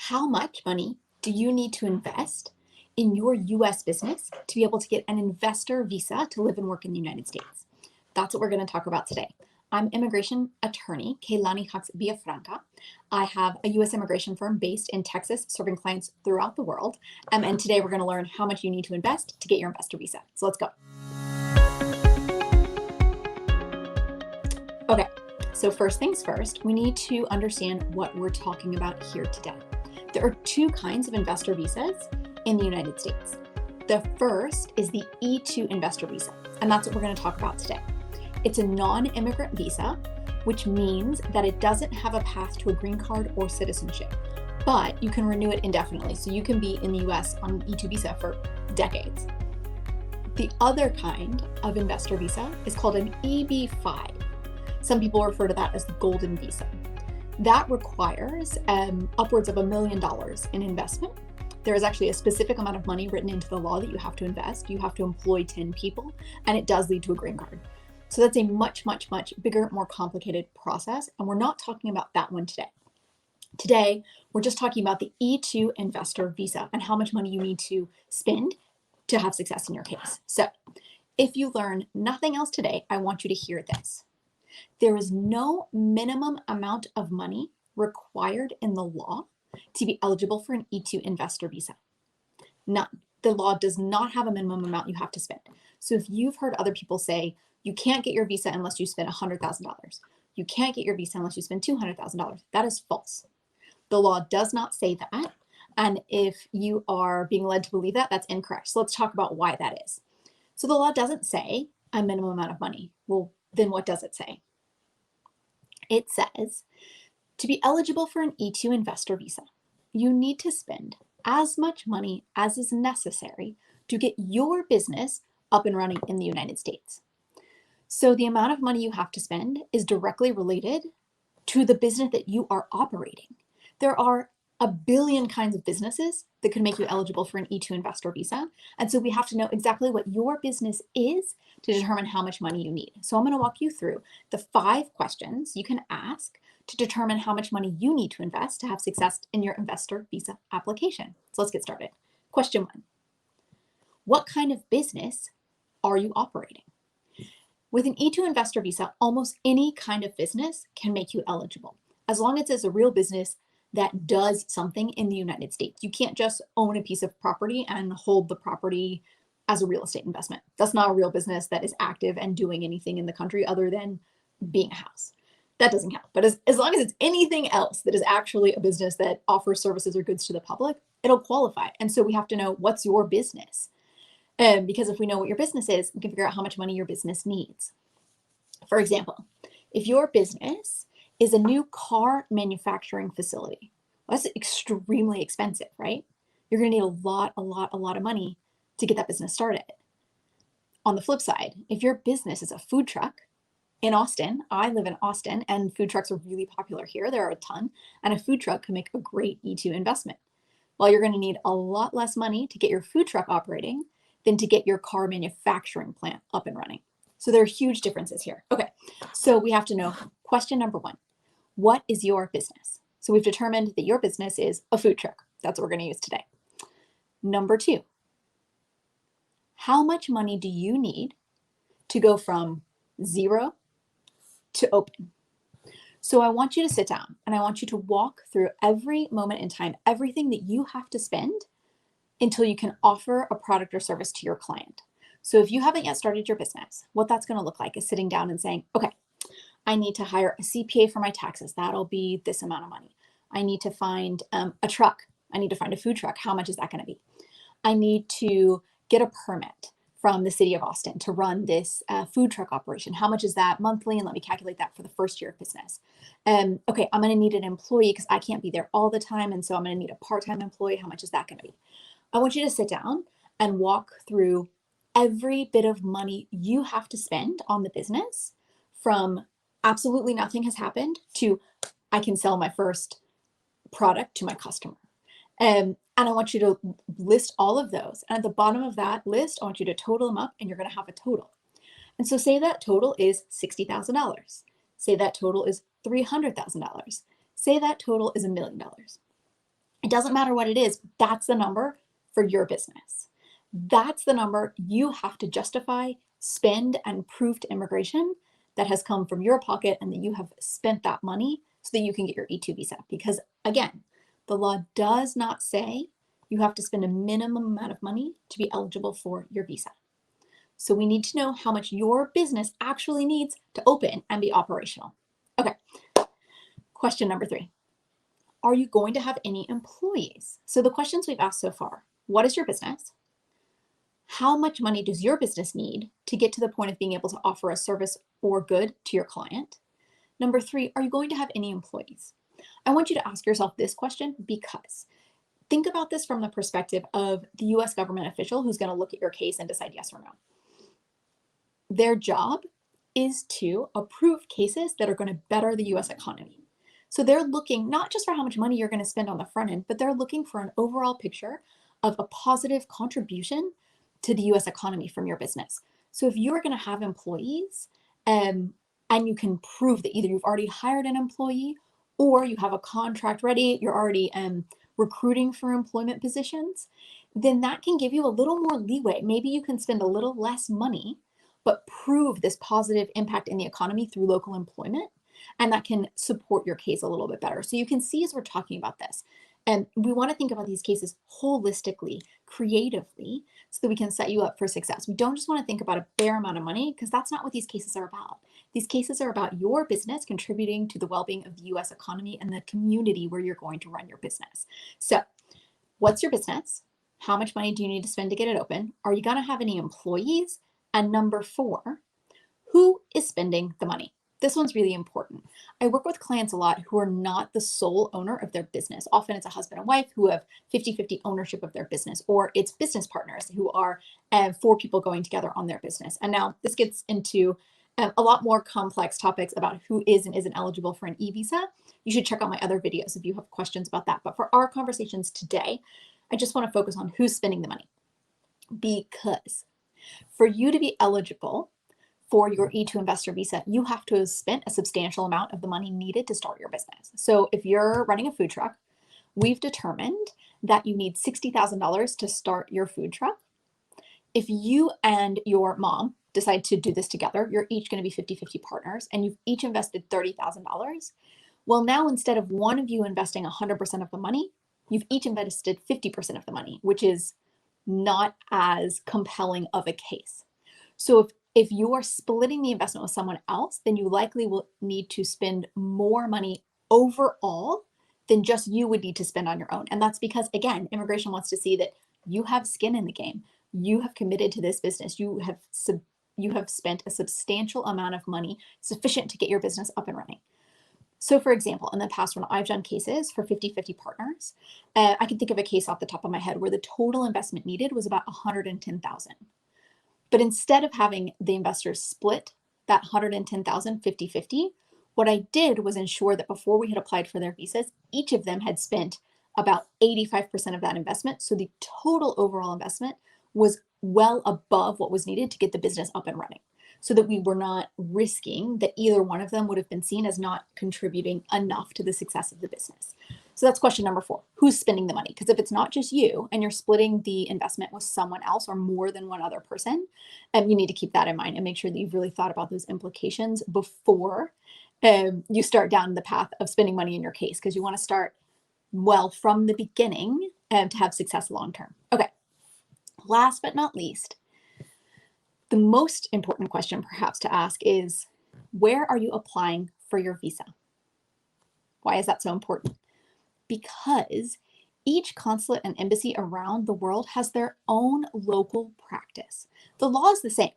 How much money do you need to invest in your US business to be able to get an investor visa to live and work in the United States? That's what we're going to talk about today. I'm immigration attorney Kalani Hawks Villafranca. I have a US immigration firm based in Texas serving clients throughout the world. And today we're going to learn how much you need to invest to get your investor visa. So let's go. Okay, so first things first, we need to understand what we're talking about here today. There are two kinds of investor visas in the United States. The first is the E-2 investor visa, and that's what we're going to talk about today. It's a non-immigrant visa, which means that it doesn't have a path to a green card or citizenship, but you can renew it indefinitely. So you can be in the US on an E-2 visa for decades. The other kind of investor visa is called an EB-5. Some people refer to that as the golden visa. That requires upwards of $1 million in investment. There is actually a specific amount of money written into the law that you have to invest. You have to employ 10 people, and it does lead to a green card. So that's a much, much, much bigger, more complicated process, and we're not talking about that one today. Today, we're just talking about the E-2 investor visa and how much money you need to spend to have success in your case. So if you learn nothing else today, I want you to hear this. There is no minimum amount of money required in the law to be eligible for an E-2 investor visa. None. The law does not have a minimum amount you have to spend. So if you've heard other people say, you can't get your visa unless you spend $100,000. You can't get your visa unless you spend $200,000. That is false. The law does not say that. And if you are being led to believe that, that's incorrect. So let's talk about why that is. So the law doesn't say a minimum amount of money. Well, then what does it say? It says to be eligible for an E-2 investor visa, you need to spend as much money as is necessary to get your business up and running in the United States. So the amount of money you have to spend is directly related to the business that you are operating. There are a billion kinds of businesses that could make you eligible for an E-2 investor visa. And so we have to know exactly what your business is to determine how much money you need. So I'm going to walk you through the 5 questions you can ask to determine how much money you need to invest to have success in your investor visa application. So let's get started. Question 1. What kind of business are you operating? With an E-2 investor visa, almost any kind of business can make you eligible, as long as it's a real business that does something in the United States. You can't just own a piece of property and hold the property as a real estate investment. That's not a real business that is active and doing anything in the country other than being a house. That doesn't count. But as long as it's anything else that is actually a business that offers services or goods to the public, it'll qualify. And so we have to know what's your business. Because if we know what your business is, we can figure out how much money your business needs. For example, if your business is a new car manufacturing facility, well, that's extremely expensive, right? You're going to need a lot of money to get that business started. On the flip side, if your business is a food truck in Austin, I live in Austin, and food trucks are really popular here. There are a ton, and a food truck can make a great E-2 investment. Well, you're going to need a lot less money to get your food truck operating than to get your car manufacturing plant up and running. So there are huge differences here. Okay, so we have to know question number 1. What is your business? So we've determined that your business is a food truck. That's what we're going to use today. Number 2, how much money do you need to go from 0 to open? So I want you to sit down and I want you to walk through every moment in time, everything that you have to spend until you can offer a product or service to your client. So if you haven't yet started your business, what that's going to look like is sitting down and saying, okay, I need to hire a CPA for my taxes. That'll be this amount of money. I need to find a truck. I need to find a food truck. How much is that going to be? I need to get a permit from the city of Austin to run this food truck operation. How much is that monthly? And let me calculate that for the first year of business. Okay, I'm going to need an employee because I can't be there all the time. And so I'm going to need a part-time employee. How much is that going to be? I want you to sit down and walk through every bit of money you have to spend on the business, from absolutely nothing has happened to I can sell my first product to my customer. And I want you to list all of those. And at the bottom of that list, I want you to total them up, and you're going to have a total. And so say that total is $60,000. Say that total is $300,000. Say that total is $1 million. It doesn't matter what it is, that's the number for your business. That's the number you have to justify, spend, and prove to immigration that has come from your pocket and that you have spent that money so that you can get your E2 visa. Because again, the law does not say you have to spend a minimum amount of money to be eligible for your visa. So we need to know how much your business actually needs to open and be operational. Okay, question number 3. Are you going to have any employees? So the questions we've asked so far: what is your business? How much money does your business need to get to the point of being able to offer a service or good to your client? Number 3, are you going to have any employees? I want you to ask yourself this question because think about this from the perspective of the US government official who's going to look at your case and decide yes or no. Their job is to approve cases that are going to better the US economy. So they're looking not just for how much money you're going to spend on the front end, but they're looking for an overall picture of a positive contribution to the US economy from your business. So if you're going to have employees and you can prove that either you've already hired an employee or you have a contract ready, you're already recruiting for employment positions, then that can give you a little more leeway. Maybe you can spend a little less money, but prove this positive impact in the economy through local employment. And that can support your case a little bit better. So you can see as we're talking about this, and we want to think about these cases holistically, creatively, so that we can set you up for success. We don't just want to think about a bare amount of money, because that's not what these cases are about. These cases are about your business contributing to the well-being of the US economy and the community where you're going to run your business. So what's your business? How much money do you need to spend to get it open? Are you going to have any employees? And number 4, who is spending the money? This one's really important. I work with clients a lot who are not the sole owner of their business. Often it's a husband and wife who have 50-50 ownership of their business, or it's business partners who are 4 people going together on their business. And now this gets into a lot more complex topics about who is and isn't eligible for an e-visa. You should check out my other videos if you have questions about that. But for our conversations today, I just want to focus on who's spending the money. Because for you to be eligible for your E2 investor visa, you have to have spent a substantial amount of the money needed to start your business. So if you're running a food truck, we've determined that you need $60,000 to start your food truck. If you and your mom decide to do this together, you're each going to be 50-50 partners, and you've each invested $30,000. Well, now instead of one of you investing 100% of the money, you've each invested 50% of the money, which is not as compelling of a case. So if you are splitting the investment with someone else, then you likely will need to spend more money overall than just you would need to spend on your own. And that's because, again, immigration wants to see that you have skin in the game. You have committed to this business. You have spent a substantial amount of money sufficient to get your business up and running. So for example, in the past, when I've done cases for 50-50 partners, I can think of a case off the top of my head where the total investment needed was about $110,000. But instead of having the investors split that $110,000 50-50, what I did was ensure that before we had applied for their visas, each of them had spent about 85% of that investment. So the total overall investment was well above what was needed to get the business up and running, so that we were not risking that either one of them would have been seen as not contributing enough to the success of the business. So that's question number 4. Who's spending the money? Because if it's not just you and you're splitting the investment with someone else or more than one other person, you need to keep that in mind and make sure that you've really thought about those implications before you start down the path of spending money in your case, because you want to start well from the beginning to have success long term. Okay, last but not least, the most important question perhaps to ask is, where are you applying for your visa? Why is that so important? Because each consulate and embassy around the world has their own local practice. The law is the same.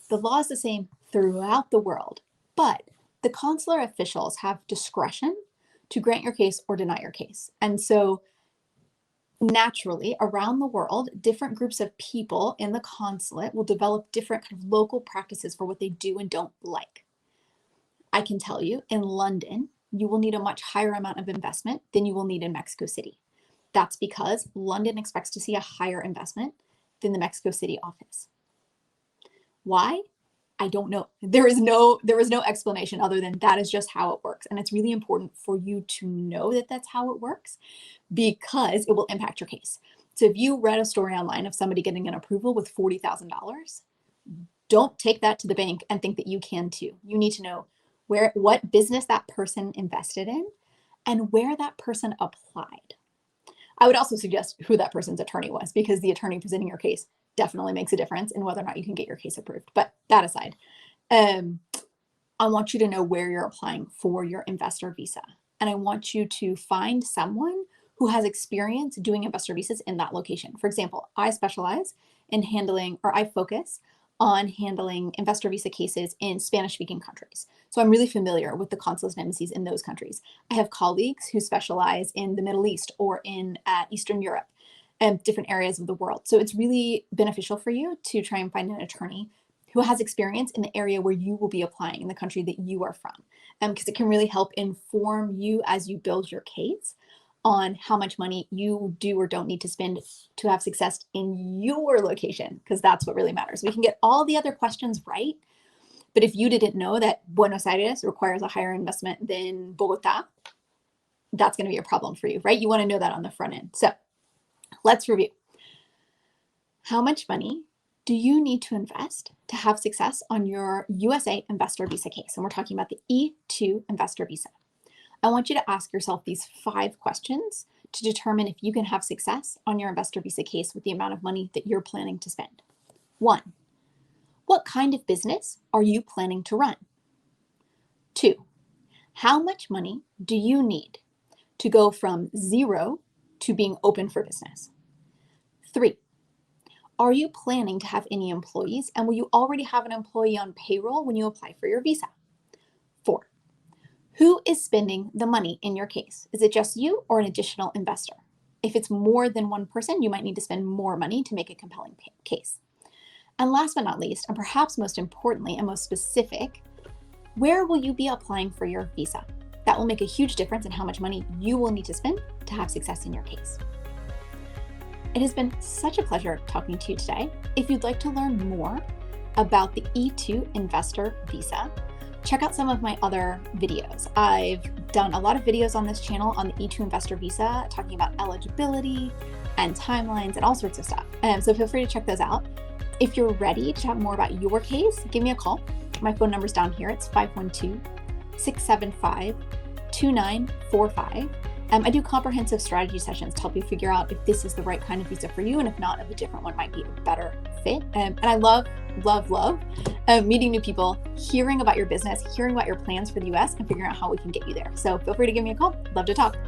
The law is the same throughout the world, but the consular officials have discretion to grant your case or deny your case. And so naturally, around the world, different groups of people in the consulate will develop different kind of local practices for what they do and don't like. I can tell you, in London, you will need a much higher amount of investment than you will need in Mexico City. That's because London expects to see a higher investment than the Mexico City office. Why? I don't know. There is no explanation other than that is just how it works. And it's really important for you to know that that's how it works because it will impact your case. So if you read a story online of somebody getting an approval with $40,000, don't take that to the bank and think that you can too. You need to know what business that person invested in and where that person applied. I would also suggest who that person's attorney was, because the attorney presenting your case definitely makes a difference in whether or not you can get your case approved. But that aside, I want you to know where you're applying for your investor visa. And I want you to find someone who has experience doing investor visas in that location. For example, I specialize in handling, or I focus on handling investor visa cases in Spanish-speaking countries. So I'm really familiar with the consulates and embassies in those countries. I have colleagues who specialize in the Middle East or in Eastern Europe and different areas of the world. So it's really beneficial for you to try and find an attorney who has experience in the area where you will be applying, in the country that you are from, because it can really help inform you as you build your case on how much money you do or don't need to spend to have success in your location, because that's what really matters. We can get all the other questions right, but if you didn't know that Buenos Aires requires a higher investment than Bogota, that's going to be a problem for you, right? You want to know that on the front end. So let's review. How much money do you need to invest to have success on your USA investor visa case? And we're talking about the E2 investor visa. I want you to ask yourself these 5 questions to determine if you can have success on your investor visa case with the amount of money that you're planning to spend. 1, what kind of business are you planning to run? 2, how much money do you need to go from 0 to being open for business? 3, are you planning to have any employees, and will you already have an employee on payroll when you apply for your visa? 4, who is spending the money in your case? Is it just you or an additional investor? If it's more than one person, you might need to spend more money to make a compelling case. And last but not least, and perhaps most importantly and most specific, where will you be applying for your visa? That will make a huge difference in how much money you will need to spend to have success in your case. It has been such a pleasure talking to you today. If you'd like to learn more about the E2 investor visa, check out some of my other videos. I've done a lot of videos on this channel on the E2 investor visa, talking about eligibility and timelines and all sorts of stuff. So feel free to check those out. If you're ready to chat more about your case, give me a call. My phone number's down here. It's 512-675-2945. I do comprehensive strategy sessions to help you figure out if this is the right kind of visa for you, and if not, if a different one might be a better fit. And I love meeting new people, hearing about your business, hearing about your plans for the US, and figuring out how we can get you there. So feel free to give me a call. Love to talk.